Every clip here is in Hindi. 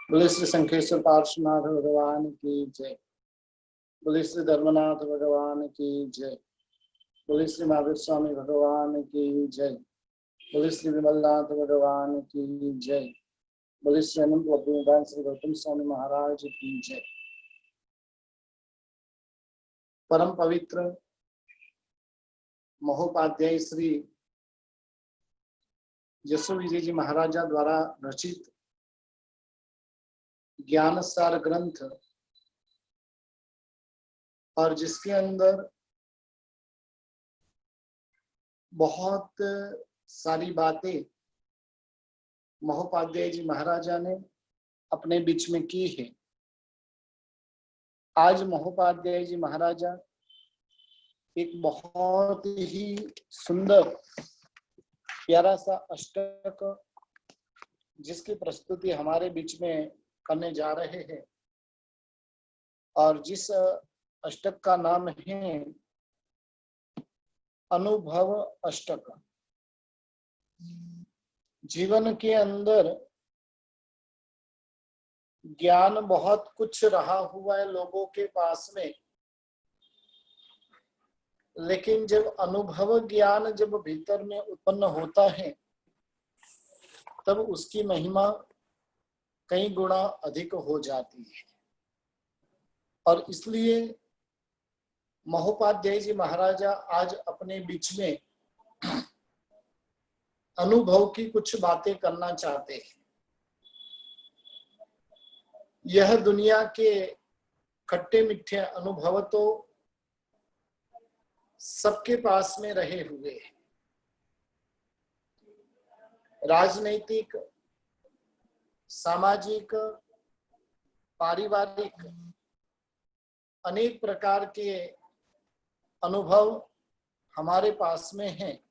बोले श्री शंखेश्वर पार्श्वनाथ भगवान की जय। बोले श्री धर्मनाथ भगवान की जय। बोले श्री महावीर स्वामी भगवान की जय। बोले श्री विमलनाथ भगवान की जय। बोले श्री अनंत भगवान श्री गौतम स्वामी महाराज की जय। परम पवित्र महोपाध्याय श्री यशो विजय जी महाराजा द्वारा रचित ज्ञान सार ग्रंथ और जिसके अंदर बहुत सारी बातें महोपाध्याय जी महाराजा ने अपने बीच में की है। आज महोपाध्याय जी महाराजा एक बहुत ही सुंदर प्यारा सा अष्टक जिसकी प्रस्तुति हमारे बीच में करने जा रहे हैं और जिस अष्टक का नाम है अनुभव अष्टक। जीवन के अंदर ज्ञान बहुत कुछ रहा हुआ है लोगों के पास में, लेकिन जब अनुभव ज्ञान जब भीतर में उत्पन्न होता है तब उसकी महिमा कई गुना अधिक हो जाती है। और इसलिए महोपाध्याय जी महाराजा आज अपने बीच में अनुभव की कुछ बातें करना चाहते हैं। यह दुनिया के खट्टे मीठे अनुभव तो सबके पास में रहे हुए हैं। राजनैतिक, सामाजिक, पारिवारिक अनेक प्रकार के अनुभव हमारे पास में हैं,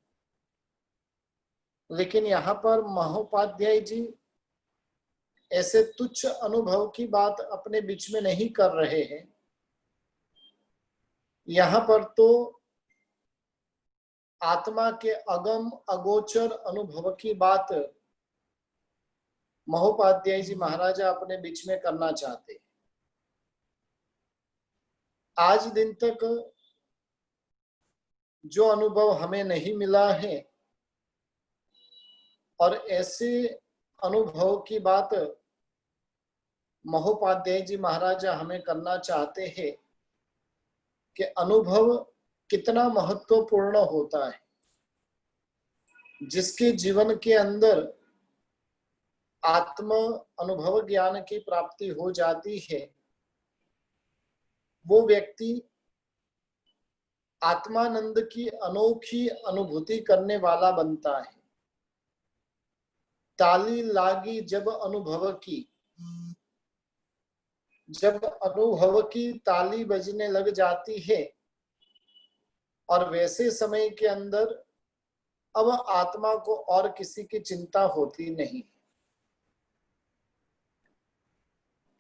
लेकिन यहाँ पर महोपाध्याय जी ऐसे तुच्छ अनुभव की बात अपने बीच में नहीं कर रहे हैं। यहाँ पर तो आत्मा के अगम अगोचर अनुभव की बात महोपाध्याय जी महाराजा अपने बीच में करना चाहते हैं। आज दिन तक जो अनुभव हमें नहीं मिला है और ऐसे अनुभव की बात महोपाध्याय जी महाराजा हमें करना चाहते हैं कि अनुभव कितना महत्वपूर्ण होता है। जिसके जीवन के अंदर आत्म अनुभव ज्ञान की प्राप्ति हो जाती है वो व्यक्ति आत्मानंद की अनोखी अनुभूति करने वाला बनता है। ताली लागी जब अनुभव की, जब अनुभव की ताली बजने लग जाती है और वैसे समय के अंदर अब आत्मा को और किसी की चिंता होती नहीं।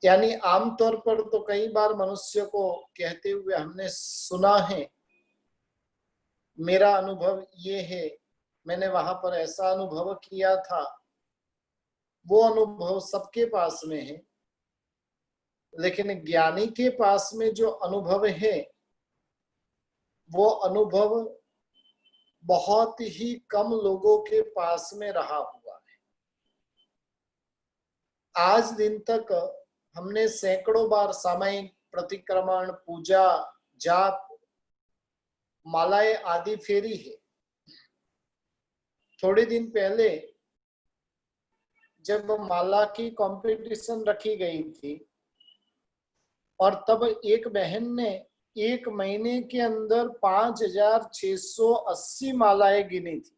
यानी आमतौर पर तो कई बार मनुष्य को कहते हुए हमने सुना है, मेरा अनुभव ये है, मैंने वहां पर ऐसा अनुभव किया था। वो अनुभव सबके पास में है, लेकिन ज्ञानी के पास में जो अनुभव है वो अनुभव बहुत ही कम लोगों के पास में रहा हुआ है। आज दिन तक हमने सैकड़ों बार सामायिक प्रतिक्रमण, पूजा, जाप, मालाएं आदि फेरी है। थोड़े दिन पहले जब माला की कंपटीशन रखी गई थी और तब एक बहन ने एक महीने के अंदर 5680 मालाएं गिनी थी।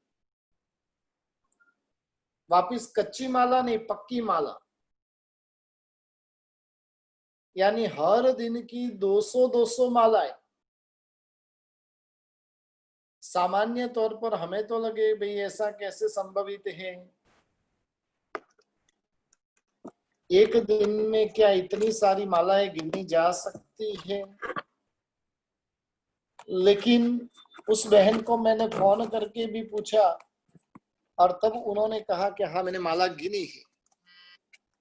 वापिस कच्ची माला नहीं, पक्की माला। यानी हर दिन की 200-200 मालाएं। सामान्य तौर पर हमें तो लगे भाई ऐसा कैसे संभवित है, एक दिन में क्या इतनी सारी मालाएं गिनी जा सकती है। लेकिन उस बहन को मैंने फोन करके भी पूछा और तब उन्होंने कहा कि हाँ मैंने माला गिनी है।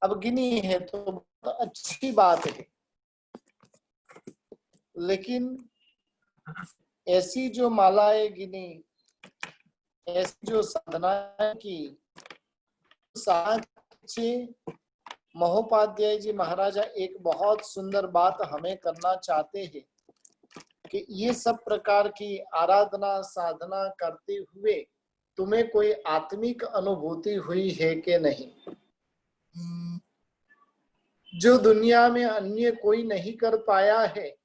अब गिनी है तो बहुत अच्छी बात है, लेकिन ऐसी जो मालाएं गिनी, ऐसी जो साधनाएं की, साचे महोपाध्याय जी महाराजा एक बहुत सुंदर बात हमें करना चाहते हैं कि ये सब प्रकार की आराधना साधना करते हुए तुम्हें कोई आत्मिक अनुभूति हुई है कि नहीं, जो दुनिया में अन्य कोई नहीं कर पाया है,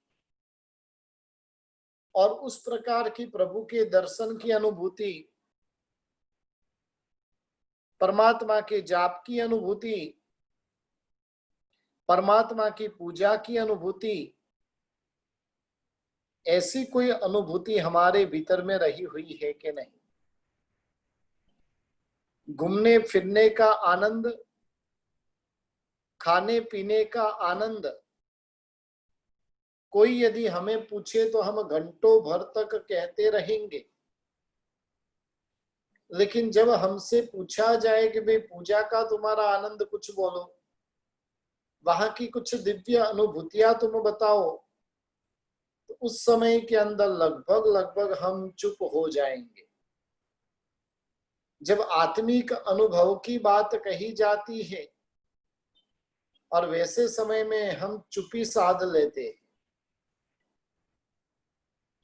और उस प्रकार की प्रभु के दर्शन की अनुभूति, परमात्मा के जाप की अनुभूति, परमात्मा की पूजा की अनुभूति, ऐसी कोई अनुभूति हमारे भीतर में रही हुई है कि नहीं। घूमने फिरने का आनंद, खाने पीने का आनंद, कोई यदि हमें पूछे तो हम घंटों भर तक कहते रहेंगे, लेकिन जब हमसे पूछा जाए कि भाई पूजा का तुम्हारा आनंद कुछ बोलो, वहां की कुछ दिव्य अनुभूतियां तुम बताओ, तो उस समय के अंदर लगभग हम चुप हो जाएंगे। जब आत्मिक अनुभव की बात कही जाती है और वैसे समय में हम चुप्पी साध लेते हैं,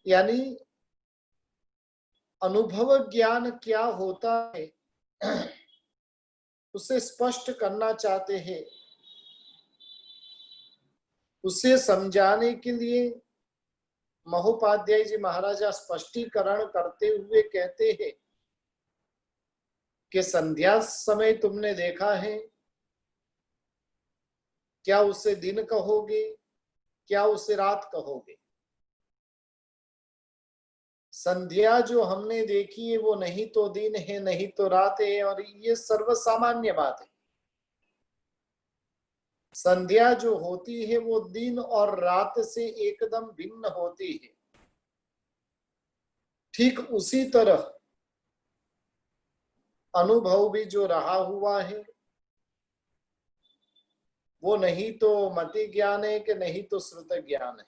यानी अनुभव ज्ञान क्या होता है उसे स्पष्ट करना चाहते हैं। उसे समझाने के लिए महोपाध्याय जी महाराजा स्पष्टीकरण करते हुए कहते हैं कि संध्या समय तुमने देखा है, क्या उसे दिन कहोगे, क्या उसे रात कहोगे। संध्या जो हमने देखी है वो नहीं तो दिन है नहीं तो रात है, और ये सर्वसामान्य बात है। संध्या जो होती है वो दिन और रात से एकदम भिन्न होती है। ठीक उसी तरह अनुभव भी जो रहा हुआ है वो नहीं तो मति ज्ञान है कि नहीं तो श्रुत ज्ञान है।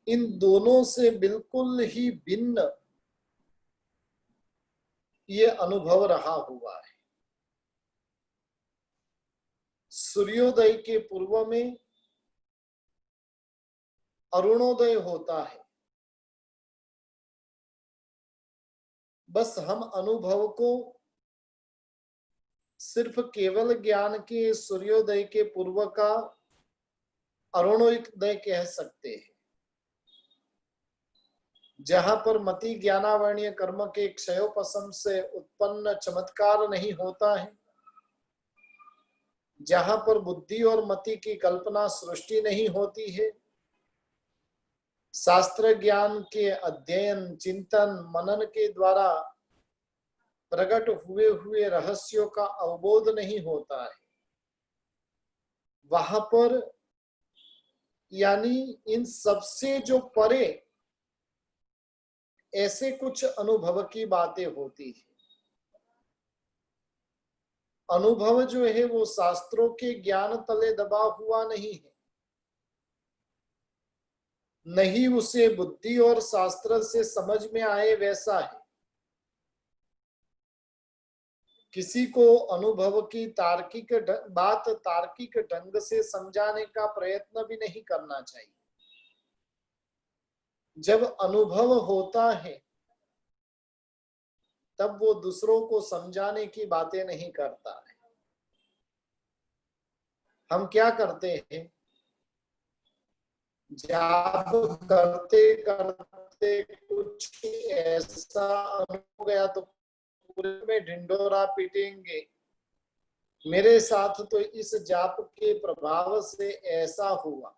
इन दोनों से बिल्कुल ही भिन्न ये अनुभव रहा हुआ है। सूर्योदय के पूर्व में अरुणोदय होता है। बस हम अनुभव को सिर्फ केवल ज्ञान के सूर्योदय के पूर्व का अरुणोदय कह सकते हैं, जहां पर मति ज्ञानावरणीय कर्म के क्षयोपशम से उत्पन्न चमत्कार नहीं होता है, जहां पर बुद्धि और मति की कल्पना सृष्टि नहीं होती है, शास्त्र ज्ञान के अध्ययन चिंतन मनन के द्वारा प्रकट हुए हुए रहस्यों का अवबोध नहीं होता है, वहां पर यानी इन सबसे जो परे ऐसे कुछ अनुभव की बातें होती है। अनुभव जो है वो शास्त्रों के ज्ञान तले दबा हुआ नहीं है, नहीं उसे बुद्धि और शास्त्र से समझ में आए वैसा है। किसी को अनुभव की तार्किक बात तार्किक ढंग से समझाने का प्रयत्न भी नहीं करना चाहिए। जब अनुभव होता है तब वो दूसरों को समझाने की बातें नहीं करता है। हम क्या करते हैं, जाप करते करते कुछ ऐसा अनुभव गया तो पूरे में ढिंडोरा पीटेंगे। मेरे साथ तो इस जाप के प्रभाव से ऐसा हुआ।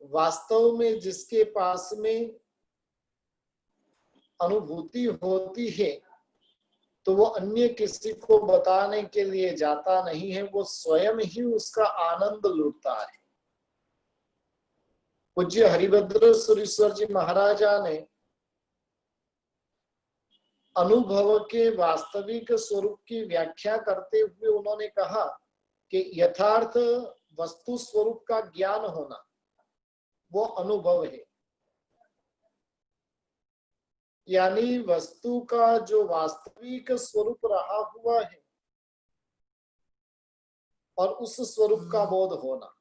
वास्तव में जिसके पास में अनुभूति होती है तो वो अन्य किसी को बताने के लिए जाता नहीं है, वो स्वयं ही उसका आनंद लूटता है। पूज्य हरिभद्र सुरेश्वर जी महाराजा ने अनुभव के वास्तविक स्वरूप की व्याख्या करते हुए उन्होंने कहा कि यथार्थ वस्तु स्वरूप का ज्ञान होना वो अनुभव है। यानी वस्तु का जो वास्तविक स्वरूप रहा हुआ है और उस स्वरूप का बोध होना।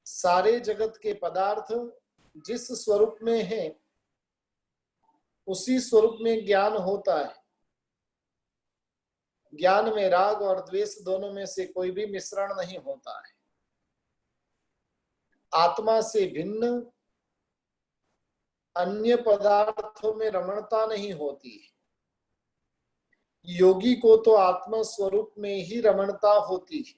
सारे जगत के पदार्थ जिस स्वरूप में है उसी स्वरूप में ज्ञान होता है। ज्ञान में राग और द्वेष दोनों में से कोई भी मिश्रण नहीं होता है। आत्मा से भिन्न अन्य पदार्थों में रमणता नहीं होती है। योगी को तो आत्मा स्वरूप में ही रमणता होती है।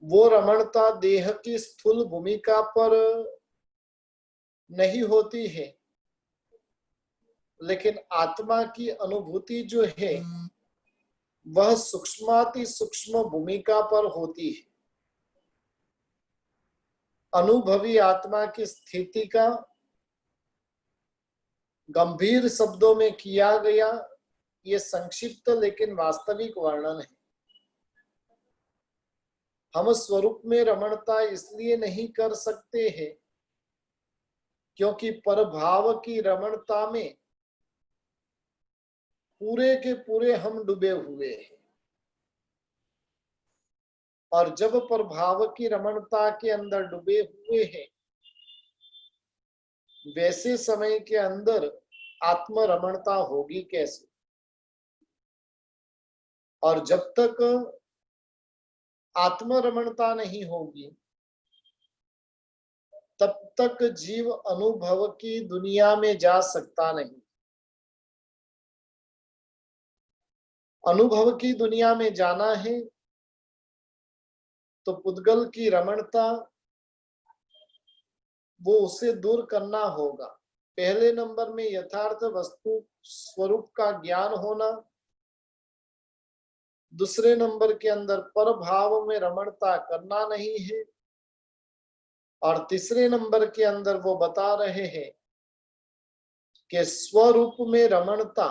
वो रमणता देह की स्थूल भूमिका पर नहीं होती है, लेकिन आत्मा की अनुभूति जो है वह सूक्ष्माति सूक्ष्म भूमिका पर होती है। अनुभवी आत्मा की स्थिति का गंभीर शब्दों में किया गया ये संक्षिप्त लेकिन वास्तविक वर्णन है। हम स्वरूप में रमणता इसलिए नहीं कर सकते हैं क्योंकि परभाव की रमणता में पूरे के पूरे हम डूबे हुए हैं। और जब प्रभाव की रमणता के अंदर डूबे हुए हैं, वैसे समय के अंदर आत्म रमणता होगी कैसे? और जब तक आत्म रमणता नहीं होगी तब तक जीव अनुभव की दुनिया में जा सकता नहीं। अनुभव की दुनिया में जाना है तो पुद्गल की रमणता वो उसे दूर करना होगा। पहले नंबर में यथार्थ वस्तु स्वरूप का ज्ञान होना, दूसरे नंबर के अंदर पर भाव में रमणता करना नहीं है, और तीसरे नंबर के अंदर वो बता रहे हैं कि स्वरूप में रमणता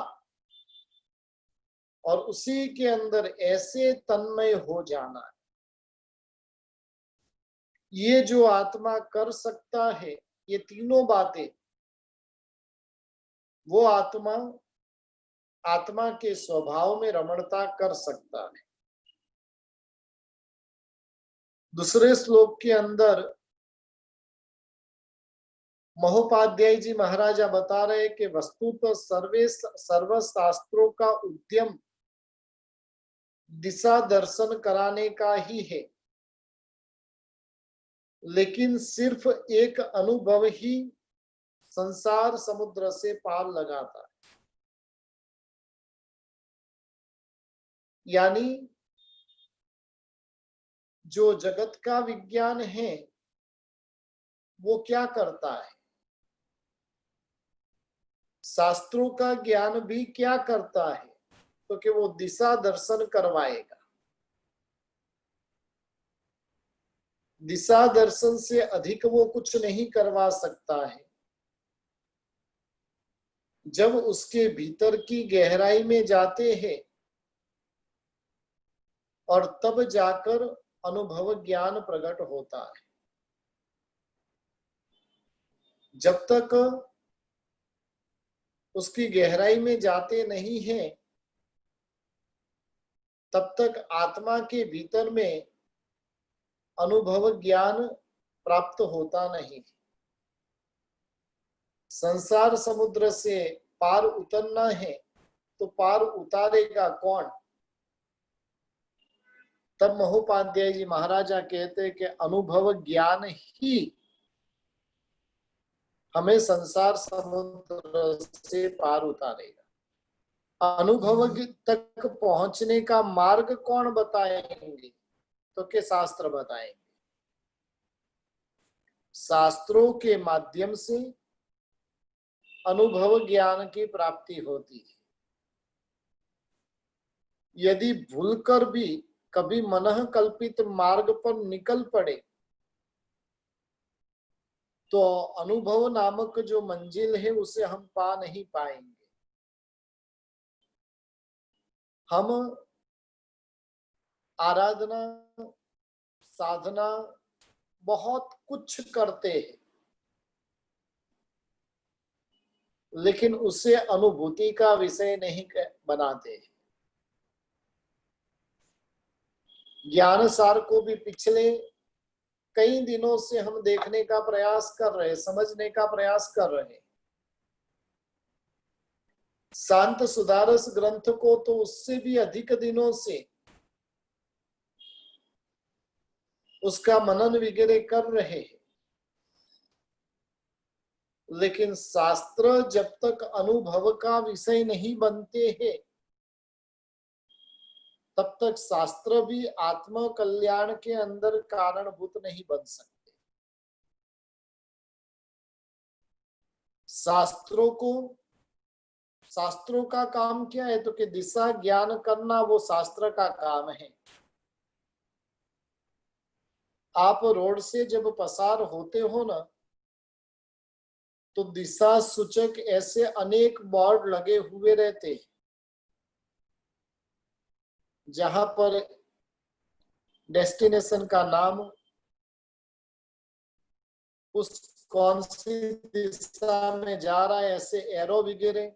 और उसी के अंदर ऐसे तन्मय हो जाना है। ये जो आत्मा कर सकता है ये तीनों बातें, वो आत्मा के स्वभाव में रमणता कर सकता है। दूसरे श्लोक के अंदर महोपाध्याय जी महाराजा बता रहे कि वस्तु तो सर्व शास्त्रों का उद्यम दिशा दर्शन कराने का ही है, लेकिन सिर्फ एक अनुभव ही संसार समुद्र से पार लगाता है। यानी जो जगत का विज्ञान है वो क्या करता है, शास्त्रों का ज्ञान भी क्या करता है, तो कि वो दिशा दर्शन करवाएगा। दिशा दर्शन से अधिक वो कुछ नहीं करवा सकता है। जब उसके भीतर की गहराई में जाते हैं और तब जाकर अनुभव ज्ञान प्रकट होता है। जब तक उसकी गहराई में जाते नहीं हैं तब तक आत्मा के भीतर में अनुभव ज्ञान प्राप्त होता नहीं। संसार समुद्र से पार उतरना है तो पार उतारेगा कौन? तब महोपाध्याय जी महाराजा कहते हैं कि अनुभव ज्ञान ही हमें संसार समुद्र से पार उतारेगा। अनुभव तक पहुंचने का मार्ग कौन बताएंगे? तो के शास्त्र बताएंगे। शास्त्रों के माध्यम से अनुभव ज्ञान की प्राप्ति होती है। यदि भूलकर भी कभी मनः कल्पित मार्ग पर निकल पड़े तो अनुभव नामक जो मंजिल है उसे हम पा नहीं पाएंगे। हम आराधना, साधना बहुत कुछ करते हैं, लेकिन उसे अनुभूति का विषय नहीं बनाते। ज्ञान सार को भी पिछले कई दिनों से हम देखने का प्रयास कर रहे, समझने का प्रयास कर रहे। शांत सुधारस ग्रंथ को तो उससे भी अधिक दिनों से उसका मनन वगैरह कर रहे हैं, लेकिन शास्त्र जब तक अनुभव का विषय नहीं बनते हैं, तब तक शास्त्र भी आत्म कल्याण के अंदर कारणभूत नहीं बन सकते। शास्त्रों का काम क्या है? तो कि दिशा ज्ञान करना वो शास्त्र का काम है। आप रोड से जब पसार होते हो ना, तो दिशा सूचक ऐसे अनेक बोर्ड लगे हुए रहते हैं, जहां पर डेस्टिनेशन का नाम, उस कौन सी दिशा में जा रहा है, ऐसे एरो वगैरह,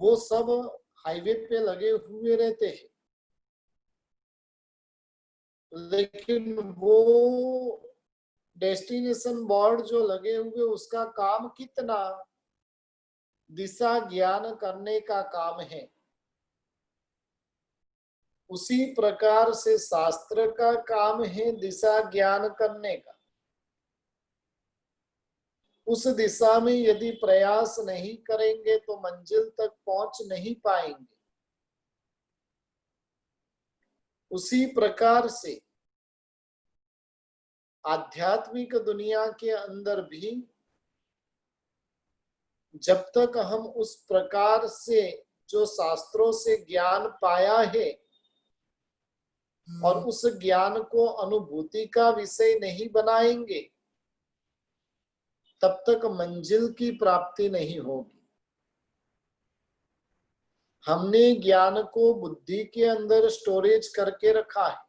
वो सब हाईवे पे लगे हुए रहते हैं। लेकिन वो डेस्टिनेशन बोर्ड जो लगे हुए, उसका काम कितना? दिशा ज्ञान करने का काम है। उसी प्रकार से शास्त्र का काम है दिशा ज्ञान करने का। उस दिशा में यदि प्रयास नहीं करेंगे तो मंजिल तक पहुंच नहीं पाएंगे। उसी प्रकार से आध्यात्मिक दुनिया के अंदर भी जब तक हम उस प्रकार से जो शास्त्रों से ज्ञान पाया है और उस ज्ञान को अनुभूति का विषय नहीं बनाएंगे, तब तक मंजिल की प्राप्ति नहीं होगी। हमने ज्ञान को बुद्धि के अंदर स्टोरेज करके रखा है।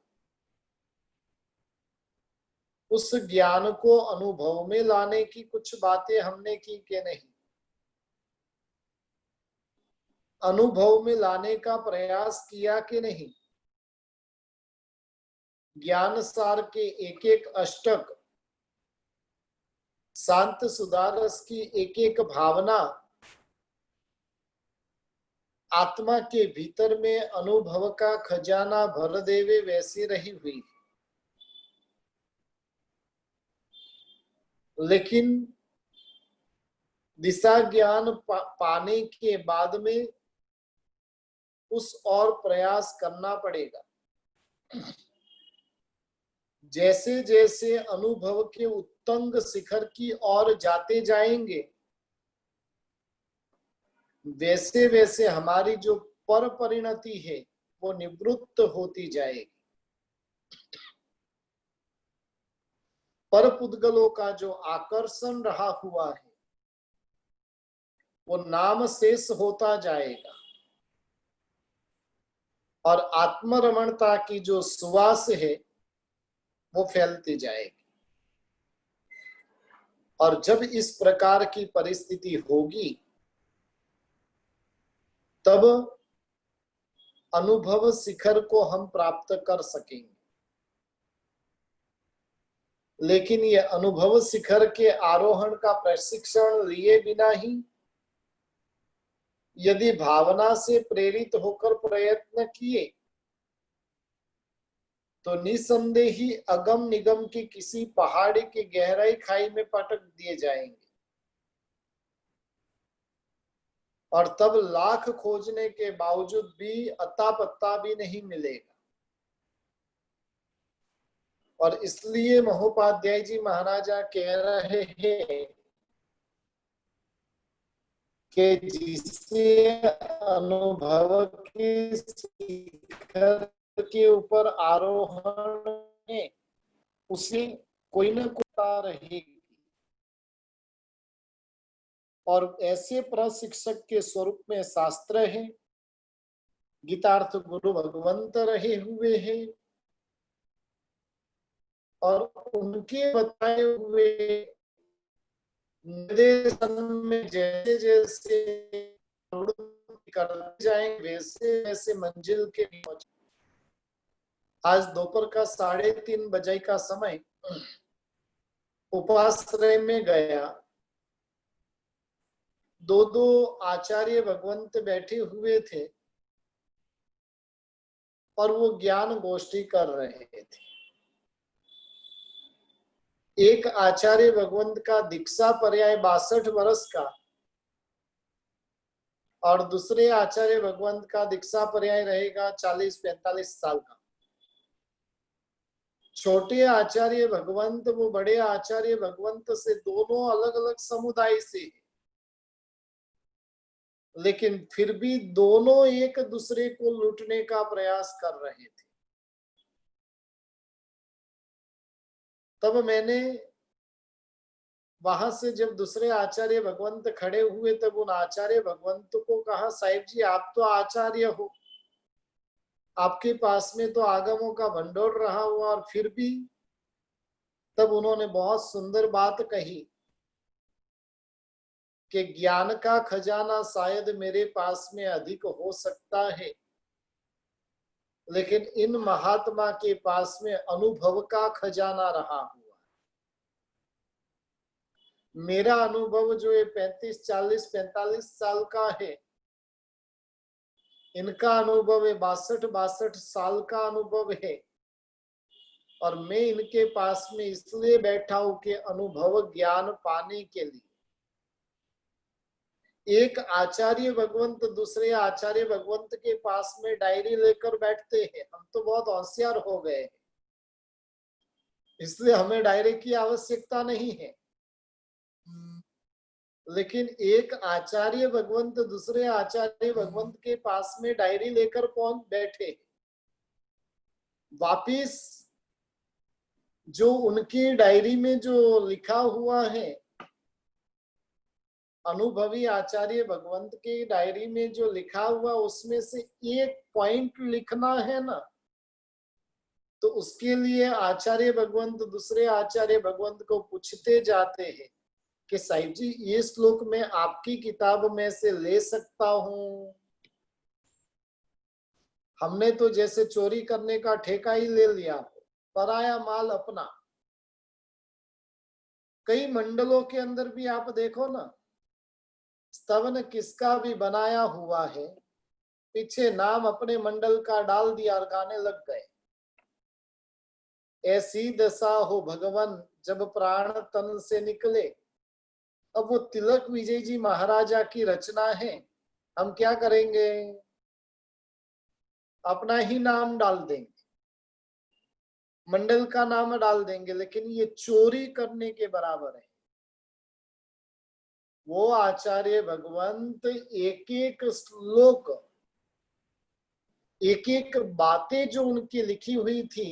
उस ज्ञान को अनुभव में लाने की कुछ बातें हमने की कि नहीं? अनुभव में लाने का प्रयास किया कि नहीं? ज्ञान सार के एक एक अष्टक, शांत सुधारस की एक एक भावना आत्मा के भीतर में अनुभव का खजाना भर देवे वैसी रही हुई। लेकिन दिशा ज्ञान पाने के बाद में उस और प्रयास करना पड़ेगा। जैसे जैसे अनुभव के उत्तुंग शिखर की ओर जाते जाएंगे, वैसे वैसे हमारी जो पर परिणति है वो निवृत्त होती जाएगी। पर पुद्गलों का जो आकर्षण रहा हुआ है वो नाम शेष होता जाएगा, और आत्मरमणता की जो सुवास है वो फैलती जाएगी। और जब इस प्रकार की परिस्थिति होगी, तब अनुभव शिखर को हम प्राप्त कर सकेंगे। लेकिन ये अनुभव शिखर के आरोहण का प्रशिक्षण लिए बिना ही यदि भावना से प्रेरित होकर प्रयत्न किए, तो निसंदेह ही अगम निगम की किसी पहाड़ी की गहराई खाई में पटक दिए जाएंगे, और तब लाख खोजने के बावजूद भी अता पत्ता भी नहीं मिलेगा। और इसलिए महोपाध्याय जी महाराजा कह रहे हैं कि जिसे अनुभव के शिखर के ऊपर आरोहण है, उसे कोई न कोई रहेगी। और ऐसे प्रशिक्षक के स्वरूप में शास्त्र है, गीतार्थ गुरु भगवंत रहे हुए हैं और उनके बताए हुए निर्देशन में जैसे जैसे करते जाएंगे वैसे वैसे मंजिल के पहुंच। आज दोपहर का 3:30 बजे का समय उपाश्रय में गया, दो आचार्य भगवंत बैठे हुए थे और वो ज्ञान गोष्ठी कर रहे थे। एक आचार्य भगवंत का दीक्षा पर्याय 62 वर्ष का और दूसरे आचार्य भगवंत का दीक्षा पर्याय रहेगा 40-45 साल का। छोटे आचार्य भगवंत वो बड़े आचार्य भगवंत से दोनों अलग अलग समुदाय से हैं, लेकिन फिर भी दोनों एक दूसरे को लूटने का प्रयास कर रहे थे। तब मैंने वहां से जब दूसरे आचार्य भगवंत खड़े हुए तब उन आचार्य भगवंत को कहा, साहिब जी आप तो आचार्य हो, आपके पास में तो आगमों का भंडोर रहा हुआ और फिर भी। तब उन्होंने बहुत सुंदर बात कही कि ज्ञान का खजाना शायद मेरे पास में अधिक हो सकता है, लेकिन इन महात्मा के पास में अनुभव का खजाना रहा हुआ। मेरा अनुभव जो है 35, 40, 45 साल का है, इनका अनुभव है 62 साल का अनुभव है और मैं इनके पास में इसलिए बैठा हूं कि अनुभव ज्ञान पाने के लिए। एक आचार्य भगवंत दूसरे आचार्य भगवंत के पास में डायरी लेकर बैठते हैं। हम तो बहुत होशियार हो गए हैं, इसलिए हमें डायरी की आवश्यकता नहीं है, लेकिन एक आचार्य भगवंत दूसरे आचार्य भगवंत के पास में डायरी लेकर पहुंच बैठे, वापिस जो उनकी डायरी में जो लिखा हुआ है, अनुभवी आचार्य भगवंत की डायरी में जो लिखा हुआ उसमें से एक पॉइंट लिखना है ना, तो उसके लिए आचार्य भगवंत दूसरे आचार्य भगवंत को पूछते जाते हैं कि साहिब जी ये श्लोक मैं आपकी किताब में से ले सकता हूं। हमने तो जैसे चोरी करने का ठेका ही ले लिया, पराया माल अपना। कई मंडलों के अंदर भी आप देखो ना, स्तवन किसका भी बनाया हुआ है, पीछे नाम अपने मंडल का डाल दिया और गाने लग गए। ऐसी दशा हो भगवान जब प्राण तन से निकले। अब वो तिलक विजय जी महाराजा की रचना है, हम क्या करेंगे, अपना ही नाम डाल देंगे, मंडल का नाम डाल देंगे, लेकिन ये चोरी करने के बराबर है। वो आचार्य भगवंत एक एक श्लोक, एक एक बातें जो उनकी लिखी हुई थी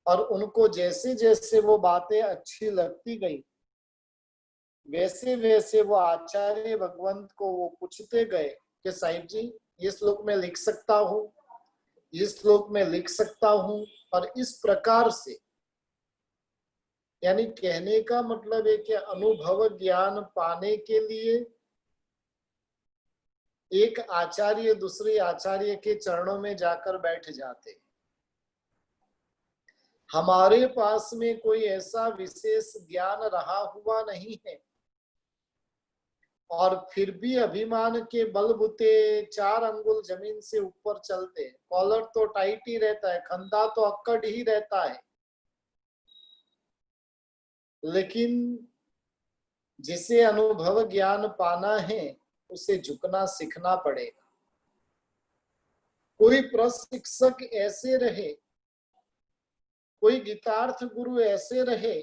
और उनको जैसे जैसे वो बातें अच्छी लगती गई वैसे वैसे वो आचार्य भगवंत को वो पूछते गए कि साहिब जी ये श्लोक में लिख सकता हूँ, इस श्लोक में लिख सकता हूँ। और इस प्रकार से, यानी कहने का मतलब है कि अनुभव ज्ञान पाने के लिए एक आचार्य दूसरे आचार्य के चरणों में जाकर बैठ जाते। हमारे पास में कोई ऐसा विशेष ज्ञान रहा हुआ नहीं है और फिर भी अभिमान के बलबूते 4 अंगुल जमीन से ऊपर चलते। कॉलर तो टाइट ही रहता है, खंदा तो अक्कड़ ही रहता है, लेकिन जिसे अनुभव ज्ञान पाना है उसे झुकना सीखना पड़ेगा। कोई प्रशिक्षक ऐसे रहे, कोई गीतार्थ गुरु ऐसे रहे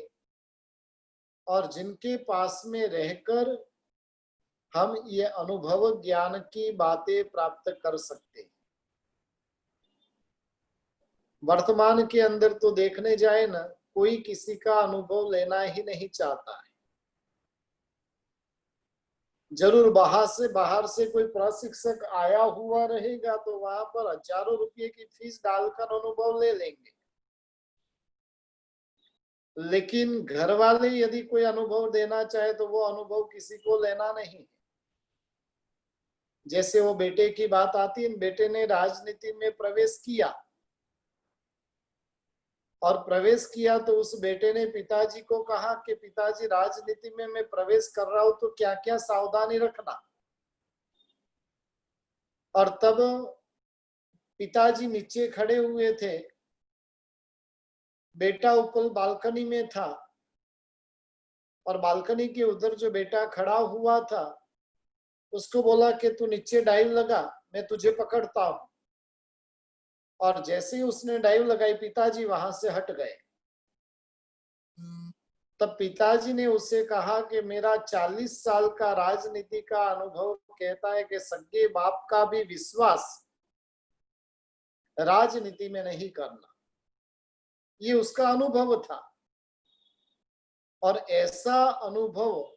और जिनके पास में रहकर हम ये अनुभव ज्ञान की बातें प्राप्त कर सकते हैं। वर्तमान के अंदर तो देखने जाए ना, कोई किसी का अनुभव लेना ही नहीं चाहता है। जरूर बाहर से कोई प्रशिक्षक आया हुआ रहेगा तो वहां पर हजारों रुपये की फीस डालकर अनुभव ले लेंगे, लेकिन घर वाले यदि कोई अनुभव देना चाहे तो वो अनुभव किसी को लेना नहीं। जैसे वो बेटे की बात आती है, बेटे ने राजनीति में प्रवेश किया और प्रवेश किया तो उस बेटे ने पिताजी को कहा कि पिताजी राजनीति में मैं प्रवेश कर रहा हूं तो क्या क्या सावधानी रखना। और तब पिताजी नीचे खड़े हुए थे, बेटा ऊपर बालकनी में था और बालकनी के उधर जो बेटा खड़ा हुआ था उसको बोला कि तू नीचे डाइव लगा, मैं तुझे पकड़ता हूं। और जैसे ही उसने डाइव लगाई पिताजी वहां से हट गए। तब पिताजी ने उससे कहा कि मेरा 40 साल का राजनीति का अनुभव कहता है कि सगे बाप का भी विश्वास राजनीति में नहीं करना। ये उसका अनुभव था और ऐसा अनुभव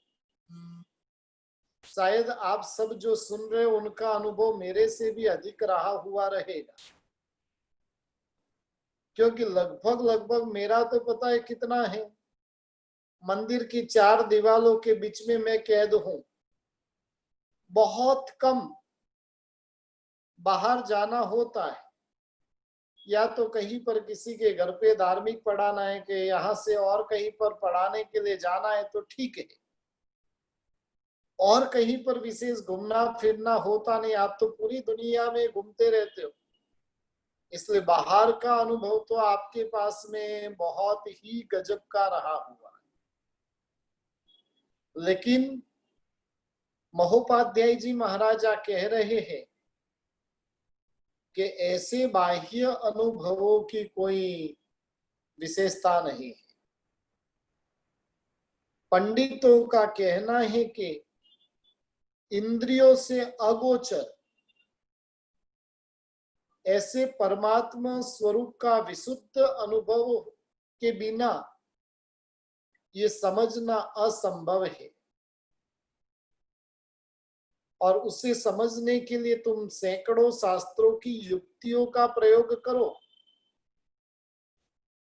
शायद आप सब जो सुन रहे हो उनका अनुभव मेरे से भी अधिक रहा हुआ रहेगा, क्योंकि लगभग मेरा तो पता है कितना है, मंदिर की 4 दीवारों के बीच में मैं कैद हूं। बहुत कम बाहर जाना होता है, या तो कहीं पर किसी के घर पे धार्मिक पढ़ाना है कि यहाँ से और कहीं पर पढ़ाने के लिए जाना है तो ठीक है, और कहीं पर विशेष घूमना फिरना होता नहीं। आप तो पूरी दुनिया में घूमते रहते हो, इसलिए बाहर का अनुभव तो आपके पास में बहुत ही गजब का रहा हुआ है। लेकिन महोपाध्याय जी महाराजा कह रहे हैं कि ऐसे बाह्य अनुभवों की कोई विशेषता नहीं है। पंडितों का कहना है कि इंद्रियों से अगोचर ऐसे परमात्मा स्वरूप का विशुद्ध अनुभव के बिना ये समझना असंभव है। और उसे समझने के लिए तुम सैकड़ों शास्त्रों की युक्तियों का प्रयोग करो,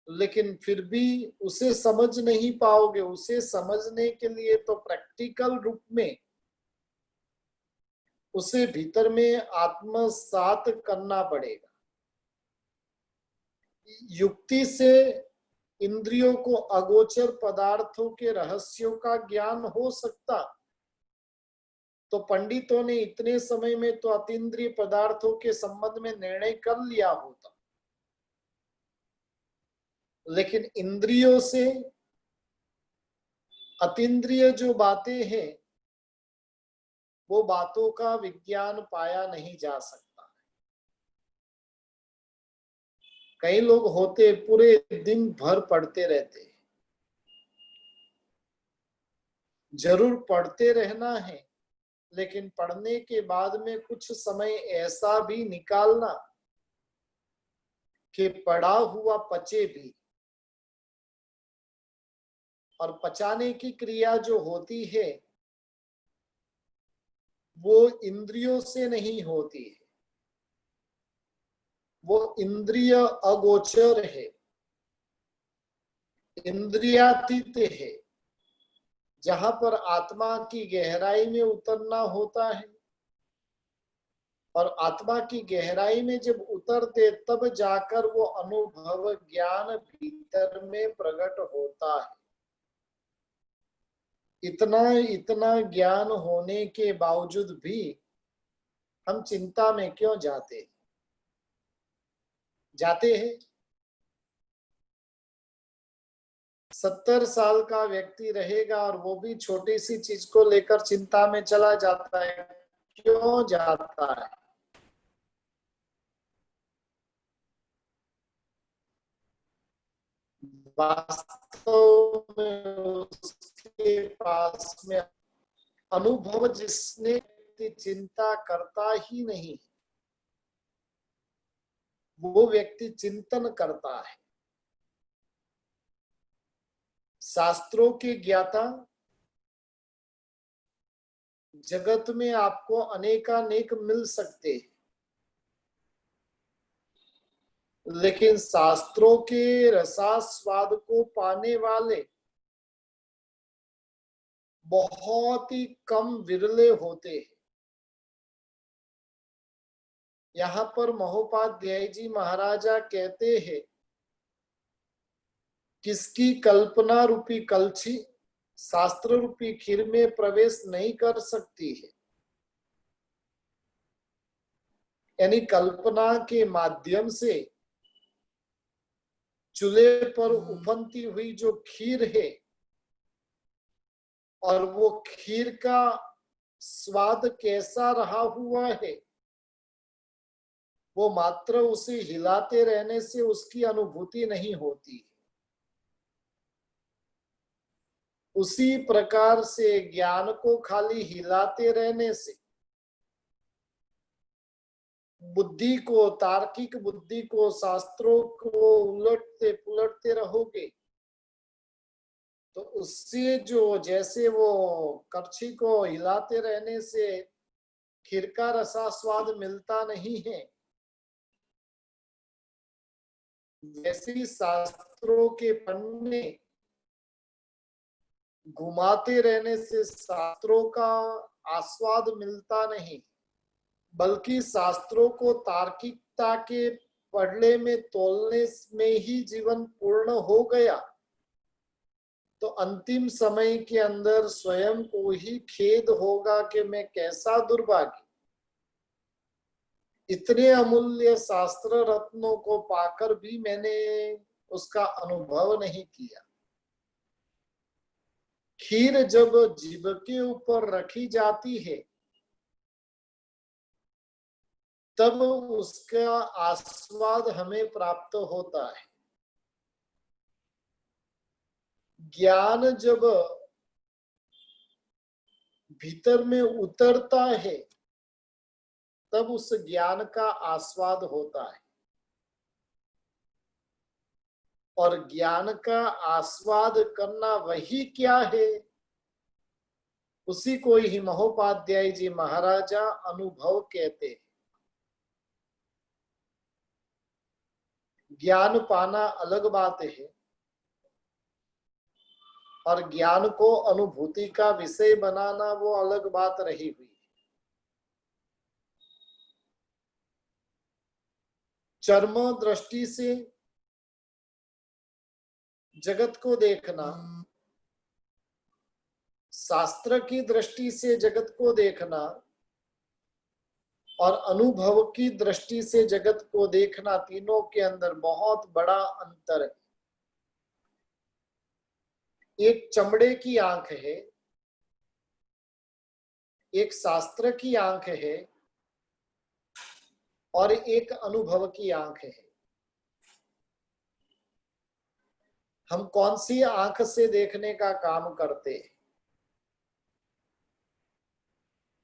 लेकिन फिर भी उसे समझ नहीं पाओगे। उसे समझने के लिए तो प्रैक्टिकल रूप में उसे भीतर में आत्मसात करना पड़ेगा। युक्ति से इंद्रियों को अगोचर पदार्थों के रहस्यों का ज्ञान हो सकता, तो पंडितों ने इतने समय में तो अतीन्द्रिय पदार्थों के संबंध में निर्णय कर लिया होता। लेकिन इंद्रियों से अतीन्द्रिय जो बातें हैं वो बातों का विज्ञान पाया नहीं जा सकता। कई लोग होते पूरे दिन भर पढ़ते रहते, जरूर पढ़ते रहना है, लेकिन पढ़ने के बाद में कुछ समय ऐसा भी निकालना कि पढ़ा हुआ पचे भी। और पचाने की क्रिया जो होती है वो इंद्रियों से नहीं होती है, वो इंद्रिय अगोचर है, इंद्रियातीत है, जहां पर आत्मा की गहराई में उतरना होता है। और आत्मा की गहराई में जब उतरते तब जाकर वो अनुभव ज्ञान भीतर में प्रकट होता है। इतना ज्ञान होने के बावजूद भी हम चिंता में क्यों जाते हैं। 70 साल का व्यक्ति रहेगा और वो भी छोटी सी चीज को लेकर चिंता में चला जाता है। क्यों जाता है? वास्तव में उसके पास में अनुभव जिसने चिंता करता ही नहीं, वो व्यक्ति चिंतन करता है। शास्त्रों के ज्ञाता जगत में आपको अनेकानेक मिल सकते हैं, लेकिन शास्त्रों के रसास्वाद को पाने वाले बहुत ही कम विरले होते हैं। यहाँ पर महोपाध्याय जी महाराजा कहते हैं, किसकी कल्पना रूपी कलछी शास्त्र रूपी खीर में प्रवेश नहीं कर सकती है। यानी कल्पना के माध्यम से चूल्हे पर उफनती हुई जो खीर है, और वो खीर का स्वाद कैसा रहा हुआ है, वो मात्र उसे हिलाते रहने से उसकी अनुभूति नहीं होती। उसी प्रकार से ज्ञान को खाली हिलाते रहने से, बुद्धि को, तार्किक बुद्धि को, शास्त्रों को उलटते पुलटते रहोगे तो उससे जो, जैसे वो करछी को हिलाते रहने से खीर का रसास्वाद मिलता नहीं है, वैसे ही शास्त्रों के पन्ने घुमाते रहने से शास्त्रों का आस्वाद मिलता नहीं, बल्कि शास्त्रों को तार्किकता के पढ़ने में तोलने में ही जीवन पूर्ण हो गया तो अंतिम समय के अंदर स्वयं को ही खेद होगा कि मैं कैसा दुर्भाग्य, इतने अमूल्य शास्त्र रत्नों को पाकर भी मैंने उसका अनुभव नहीं किया। खीर जब जीभ के ऊपर रखी जाती है तब उसका आस्वाद हमें प्राप्त होता है। ज्ञान जब भीतर में उतरता है तब उस ज्ञान का आस्वाद होता है, और ज्ञान का आस्वाद करना वही क्या है, उसी को ही महोपाध्याय जी महाराजा अनुभव कहते हैं। ज्ञान पाना अलग बात है और ज्ञान को अनुभूति का विषय बनाना वो अलग बात रही हुई। चर्म दृष्टि से जगत को देखना, शास्त्र की दृष्टि से जगत को देखना और अनुभव की दृष्टि से जगत को देखना, तीनों के अंदर बहुत बड़ा अंतर है। एक चमड़े की आंख है, एक शास्त्र की आंख है और एक अनुभव की आंख है। हम कौन सी आंख से देखने का काम करते हैं?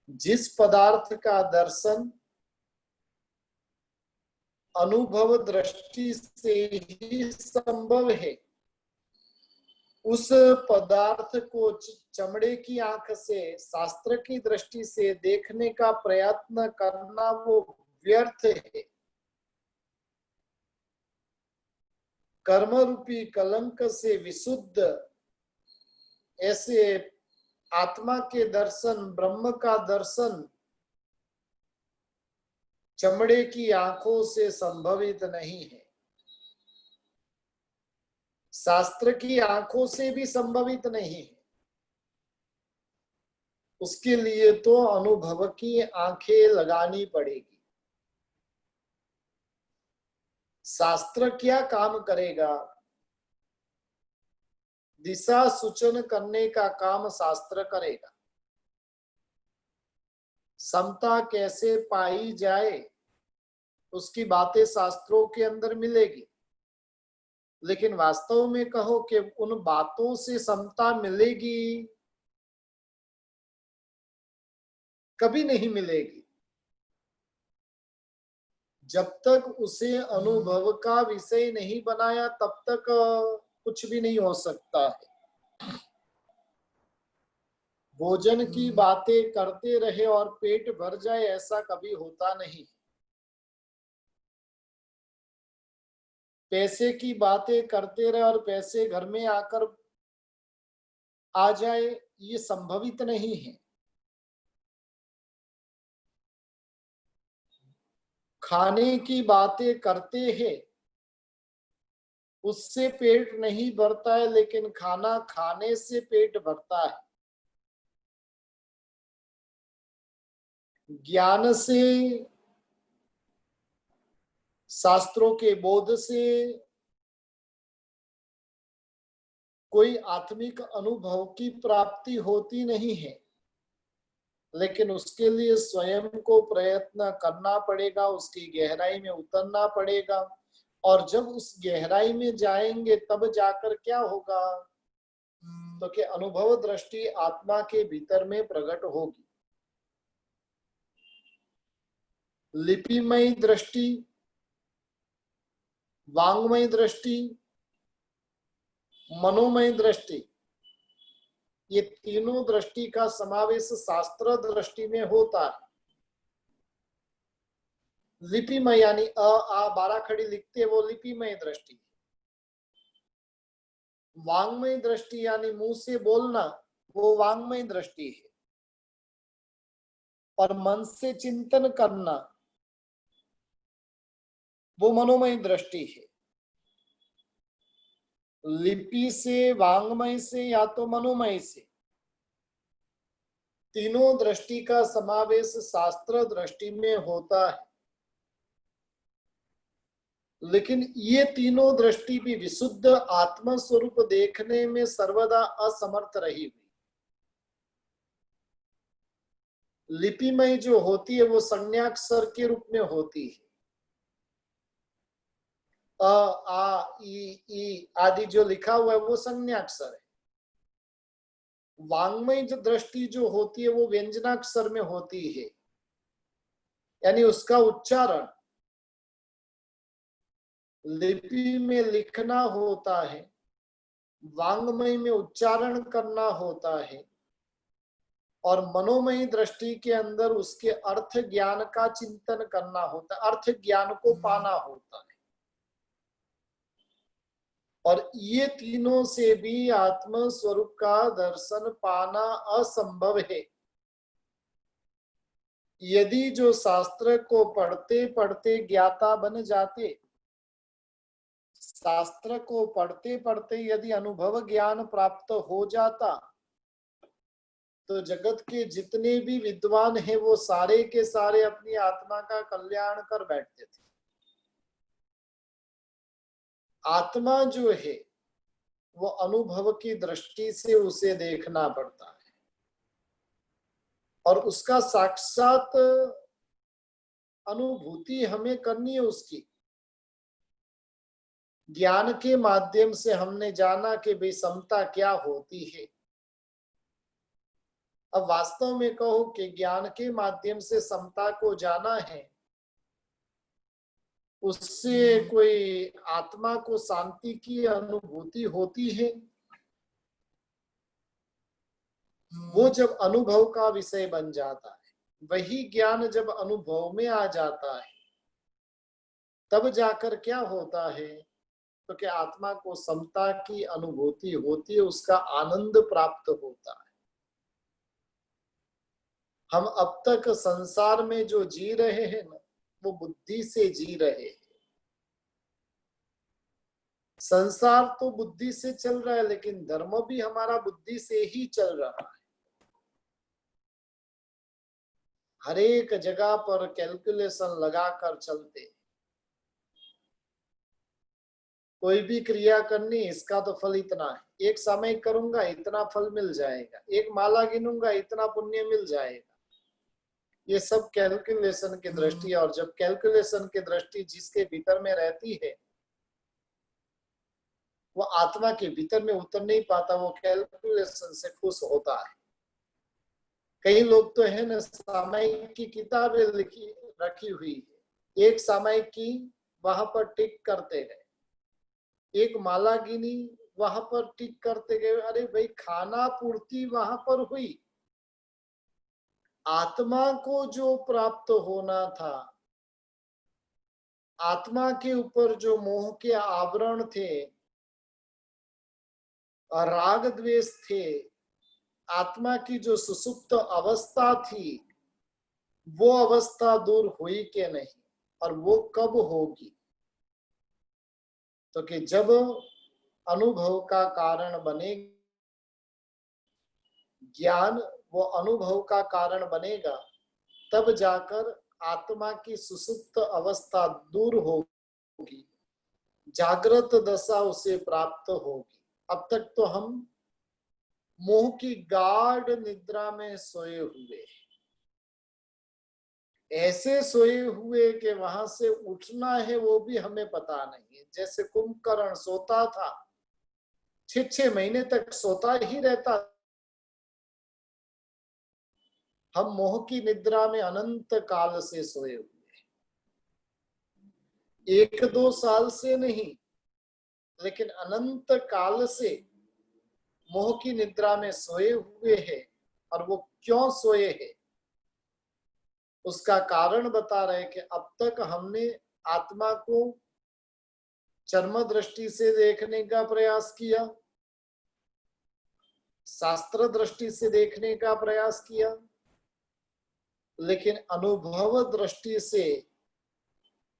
जिस पदार्थ का दर्शन अनुभव दृष्टि से ही संभव है, उस पदार्थ को चमड़े की आंख से, शास्त्र की दृष्टि से देखने का प्रयत्न करना वो व्यर्थ है। कर्म रूपी कलंक से विशुद्ध ऐसे आत्मा के दर्शन, ब्रह्म का दर्शन चमड़े की आंखों से संभवित नहीं है, शास्त्र की आंखों से भी संभवित नहीं है। उसके लिए तो अनुभव की आंखें लगानी पड़ेगी। शास्त्र क्या काम करेगा? दिशा सूचन करने का काम शास्त्र करेगा। समता कैसे पाई जाए उसकी बातें शास्त्रों के अंदर मिलेगी, लेकिन वास्तव में कहो कि उन बातों से समता मिलेगी, कभी नहीं मिलेगी। जब तक उसे अनुभव का विषय नहीं बनाया तब तक कुछ भी नहीं हो सकता है। भोजन की बातें करते रहे और पेट भर जाए, ऐसा कभी होता नहीं। पैसे की बातें करते रहे और पैसे घर में आकर आ जाए, ये संभवित नहीं है। खाने की बातें करते हैं, उससे पेट नहीं भरता है, लेकिन खाना खाने से पेट भरता है। ज्ञान से, शास्त्रों के बोध से कोई आत्मिक अनुभव की प्राप्ति होती नहीं है, लेकिन उसके लिए स्वयं को प्रयत्न करना पड़ेगा, उसकी गहराई में उतरना पड़ेगा। और जब उस गहराई में जाएंगे तब जाकर क्या होगा, तो कि अनुभव दृष्टि आत्मा के भीतर में प्रकट होगी। लिपिमय दृष्टि, वांग्मय दृष्टि, मनोमय दृष्टि, ये तीनों दृष्टि का समावेश शास्त्र दृष्टि में होता है। लिपिमय यानी अ आ 12 खड़ी लिखते, वो लिपिमय दृष्टि। वांग्मय दृष्टि यानी मुंह से बोलना, वो वांग्मय दृष्टि है। और मन से चिंतन करना, वो मनोमय दृष्टि है। लिपि से, वांग्मय से या तो मनोमय से, तीनों दृष्टि का समावेश शास्त्र दृष्टि में होता है। लेकिन ये तीनों दृष्टि भी विशुद्ध आत्म स्वरूप देखने में सर्वदा असमर्थ रही हुई। लिपिमय जो होती है वो संज्ञाक्षर के रूप में होती है। अ आ ई आदि जो लिखा हुआ है वो संज्ञाक्षर है। वांग्मय जो दृष्टि जो होती है वो व्यंजनाक्षर में होती है, यानी उसका उच्चारण लिपि में लिखना होता है, वांग्मय में उच्चारण करना होता है, और मनोमयी दृष्टि के अंदर उसके अर्थ ज्ञान का चिंतन करना होता है, अर्थ ज्ञान को पाना होता है। और ये तीनों से भी आत्म स्वरूप का दर्शन पाना असंभव है। यदि जो शास्त्र को पढ़ते पढ़ते ज्ञाता बन जाते, शास्त्र को पढ़ते पढ़ते यदि अनुभव ज्ञान प्राप्त हो जाता, तो जगत के जितने भी विद्वान हैं वो सारे के सारे अपनी आत्मा का कल्याण कर बैठते थे। आत्मा जो है वो अनुभव की दृष्टि से उसे देखना पड़ता है, और उसका साक्षात अनुभूति हमें करनी है। उसकी ज्ञान के माध्यम से हमने जाना कि भाई समता क्या होती है। अब वास्तव में कहो कि ज्ञान के माध्यम से समता को जाना है, उससे कोई आत्मा को शांति की अनुभूति होती है? वो जब अनुभव का विषय बन जाता है, वही ज्ञान जब अनुभव में आ जाता है, तब जाकर क्या होता है, तो क्या आत्मा को समता की अनुभूति होती है, उसका आनंद प्राप्त होता है। हम अब तक संसार में जो जी रहे हैं ना, वो बुद्धि से जी रहे हैं। संसार तो बुद्धि से चल रहा है, लेकिन धर्म भी हमारा बुद्धि से ही चल रहा है। हर एक जगह पर कैलकुलेशन लगाकर चलते, कोई भी क्रिया करनी, इसका तो फल इतना है, एक सामयिक करूंगा इतना फल मिल जाएगा, एक माला गिनूंगा इतना पुण्य मिल जाएगा। ये सब कैलकुलेशन की दृष्टि है। और जब कैलकुलेशन की दृष्टि जिसके भीतर में रहती है, वो आत्मा के भीतर में उतर नहीं पाता, वो कैलकुलेशन से खुश होता है। कई लोग तो है ना, सामयिक की किताबें लिखी रखी हुई है, एक सामयिक की वहां पर टिक करते गए, एक माला गिनी वहां पर टिक करते गए। अरे भाई, खाना पूर्ति वहां पर हुई, आत्मा को जो प्राप्त होना था, आत्मा के ऊपर जो मोह के आवरण थे, राग द्वेष थे, आत्मा की जो सुसुप्त अवस्था थी, वो अवस्था दूर हुई कि नहीं, और वो कब होगी? तो कि जब अनुभव का कारण बने ज्ञान, वो अनुभव का कारण बनेगा, तब जाकर आत्मा की सुसुप्त अवस्था दूर होगी, जागृत दशा उसे प्राप्त होगी। अब तक तो हम मोह की गाढ़ निद्रा में सोए हुए, ऐसे सोए हुए कि वहां से उठना है वो भी हमें पता नहीं है। जैसे कुंभकर्ण सोता था, 6 महीने तक सोता ही रहता। हम मोह की निद्रा में अनंत काल से सोए हुए, 1-2 साल से नहीं, लेकिन अनंत काल से मोह की निद्रा में सोए हुए हैं। और वो क्यों सोए हैं, उसका कारण बता रहे कि अब तक हमने आत्मा को चर्म दृष्टि से देखने का प्रयास किया, शास्त्र दृष्टि से देखने का प्रयास किया, लेकिन अनुभव दृष्टि से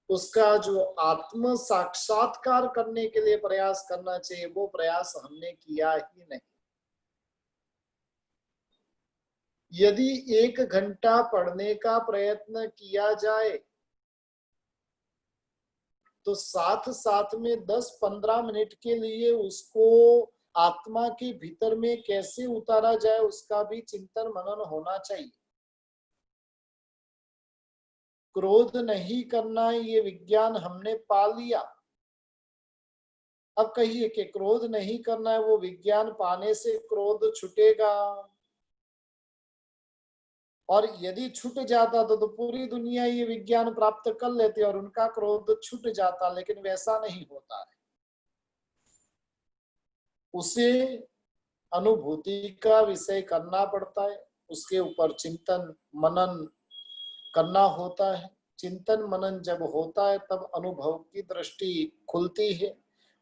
उसका जो आत्म साक्षात्कार करने के लिए प्रयास करना चाहिए, वो प्रयास हमने किया ही नहीं। यदि 1 घंटा पढ़ने का प्रयत्न किया जाए, तो साथ साथ में 10-15 मिनट के लिए उसको आत्मा के भीतर में कैसे उतारा जाए, उसका भी चिंतन मनन होना चाहिए। क्रोध नहीं करना, ये विज्ञान हमने पा लिया। अब कहिए कि क्रोध नहीं करना है, वो विज्ञान पाने से क्रोध छूटेगा? और यदि छूट जाता तो पूरी दुनिया ये विज्ञान प्राप्त कर लेती और उनका क्रोध छूट जाता, लेकिन वैसा नहीं होता है। उसे अनुभूति का विषय करना पड़ता है, उसके ऊपर चिंतन मनन करना होता है। चिंतन मनन जब होता है तब अनुभव की दृष्टि खुलती है,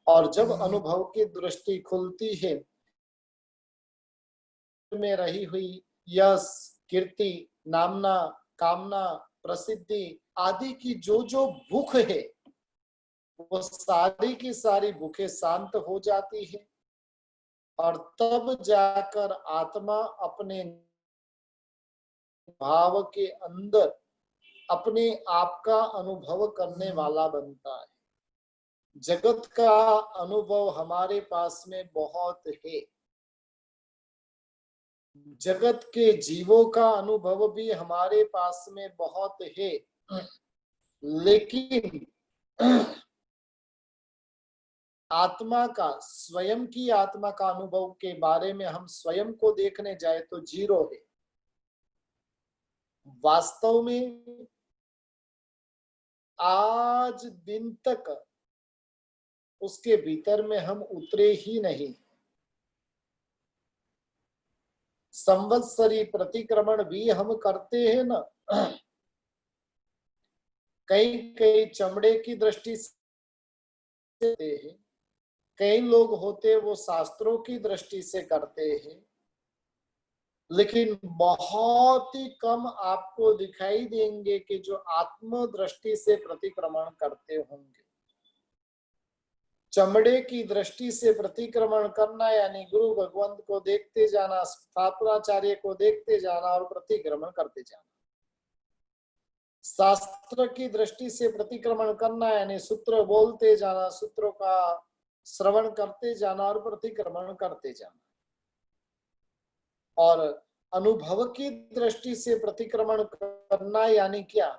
और जब अनुभव की दृष्टि खुलती है, में रही हुई यश, कीर्ति, नामना, कामना, प्रसिद्धि आदि की जो जो भूख है, वो सारी की सारी भूखें शांत हो जाती है, और तब जाकर आत्मा अपने भाव के अंदर अपने आप का अनुभव करने वाला बनता है। जगत का अनुभव हमारे पास में बहुत है, जगत के जीवों का अनुभव भी हमारे पास में बहुत है, लेकिन आत्मा का, स्वयं की आत्मा का अनुभव के बारे में हम स्वयं को देखने जाए तो 0 है। वास्तव में आज दिन तक उसके भीतर में हम उतरे ही नहीं। संवत्सरी प्रतिक्रमण भी हम करते हैं ना, कई कई चमड़े की दृष्टि से हैं, कई लोग होते वो शास्त्रों की दृष्टि से करते हैं, लेकिन बहुत ही कम आपको दिखाई देंगे कि जो आत्म दृष्टि से प्रतिक्रमण करते होंगे। चमड़े की दृष्टि से प्रतिक्रमण करना यानी गुरु भगवंत को देखते जाना, स्थापनाचार्य को देखते जाना और प्रतिक्रमण करते जाना। शास्त्र की दृष्टि से प्रतिक्रमण करना यानी सूत्र बोलते जाना, सूत्रों का श्रवण करते जाना और प्रतिक्रमण करते जाना। और अनुभव की दृष्टि से प्रतिक्रमण करना यानी क्या?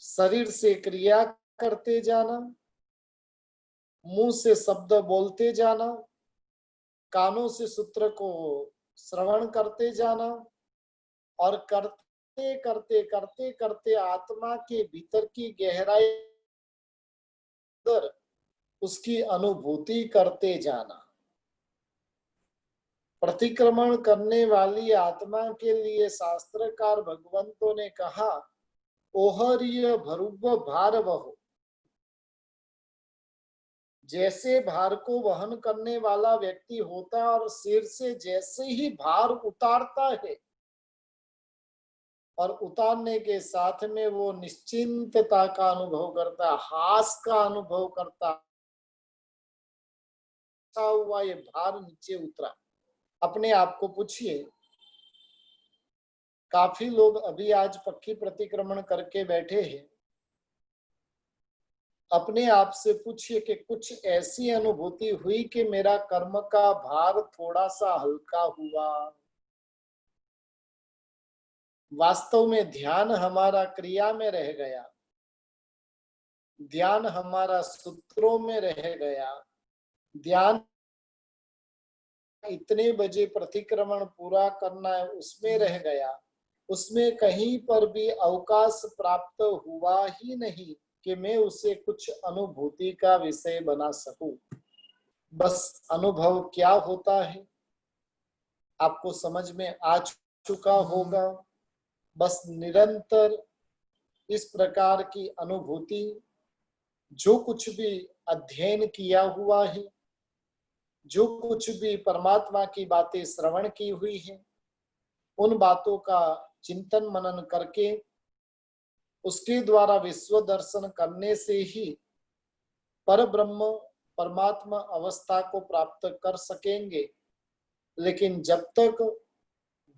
शरीर से क्रिया करते जाना, मुंह से शब्द बोलते जाना, कानों से सूत्र को श्रवण करते जाना, और करते करते करते करते आत्मा के भीतर की गहराई उसकी अनुभूति करते जाना। प्रतिक्रमण करने वाली आत्मा के लिए शास्त्रकार भगवंतों ने कहा, ओहर्य भरुव भार वहो। जैसे भार को वहन करने वाला व्यक्ति होता है और सिर से जैसे ही भार उतारता है और उतारने के साथ में वो निश्चिंतता का अनुभव करता, हास का अनुभव करता, हुआ ये भार नीचे उतरा। अपने आप को पूछिए, काफी लोग अभी आज पक्की प्रतिक्रमण करके बैठे हैं। अपने आप से पूछिए कि कुछ ऐसी अनुभूति हुई कि मेरा कर्म का भार थोड़ा सा हल्का हुआ। वास्तव में ध्यान हमारा क्रिया में रह गया, ध्यान हमारा सूत्रों में रह गया, ध्यान इतने बजे प्रतिक्रमण पूरा करना है उसमें रह गया, उसमें कहीं पर भी अवकाश प्राप्त हुआ ही नहीं कि मैं उसे कुछ अनुभूति का विषय बना सकूं। बस अनुभव क्या होता है आपको समझ में आ चुका होगा। बस निरंतर इस प्रकार की अनुभूति, जो कुछ भी अध्ययन किया हुआ है, जो कुछ भी परमात्मा की बातें श्रवण की हुई है, उन बातों का चिंतन मनन करके उसके द्वारा विश्व दर्शन करने से ही पर ब्रह्म परमात्मा अवस्था को प्राप्त कर सकेंगे। लेकिन जब तक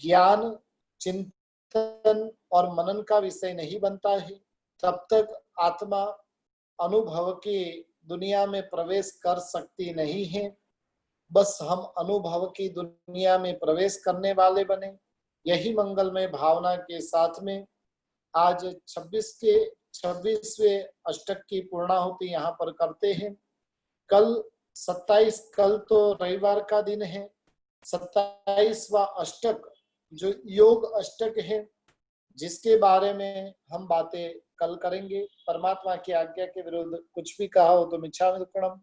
ज्ञान, चिंतन और मनन का विषय नहीं बनता है, तब तक आत्मा अनुभव की दुनिया में प्रवेश कर सकती नहीं है। बस हम अनुभव की दुनिया में प्रवेश करने वाले बने। यही मंगलमय भावना के साथ में आज 26वें अष्टक की पूर्णाहुति यहाँ पर करते हैं। कल 27, कल तो रविवार का दिन है, 27वां अष्टक जो योग अष्टक है, जिसके बारे में हम बातें कल करेंगे। परमात्मा की आज्ञा के विरुद्ध कुछ भी कहा हो तो मिच्छामि दुक्कडम।